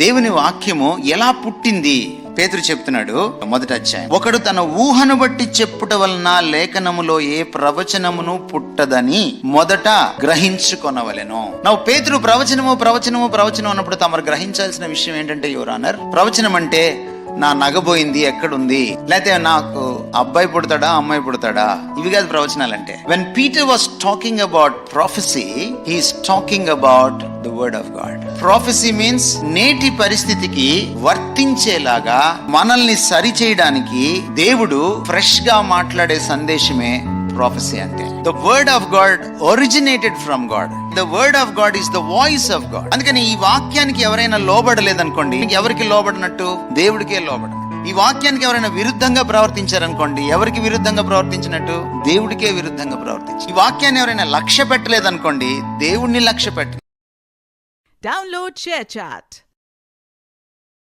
దేవుని వాక్యము ఎలా పుట్టింది పేతురు చెప్తున్నాడు. మొదటి అధ్యాయం, ఒకడు తన ఊహను బట్టి చెప్పుట వలన లేఖనములో ఏ ప్రవచనమును పుట్టదని మొదట గ్రహించుకొనవలెను. పేతురు ప్రవచనము అన్నప్పుడు తమరు గ్రహించాల్సిన విషయం ఏంటంటే, యువర్ ఆనర్, ప్రవచనం అంటే నా నగబోయింది ఎక్కడుంది, లేకపోతే నాకు అబ్బాయి పుడతాడా అమ్మాయి పుడతాడా, ఇవి కాదు ప్రవచనాలంటే. When Peter was talking about prophecy, he is talking about the word of God. Prophecy means నేటి పరిస్థితికి వర్తించేలాగా మనల్ని సరి చేయడానికి దేవుడు ఫ్రెష్ గా మాట్లాడే సందేశమే prophecy అంటే. The word of God originated from God. The word of God is the voice of God. అందుకని ఈ వాక్యానికి ఎవరైనా లోబడలేదనుకోండి, ఎవరికి లోబడినట్టు? దేవుడికే లోబడ. ఈ వాక్యానికి ఎవరైనా విరుద్ధంగా ప్రవర్తించారనుకోండి, ఎవరికి విరుద్ధంగా ప్రవర్తించినట్టు? దేవుడికే విరుద్ధంగా ప్రవర్తించి. ఈ వాక్యాన్ని ఎవరైనా లక్ష్య పెట్టలేదనుకోండి, దేవుడిని లక్ష్య పెట్ట. Download ShareChat.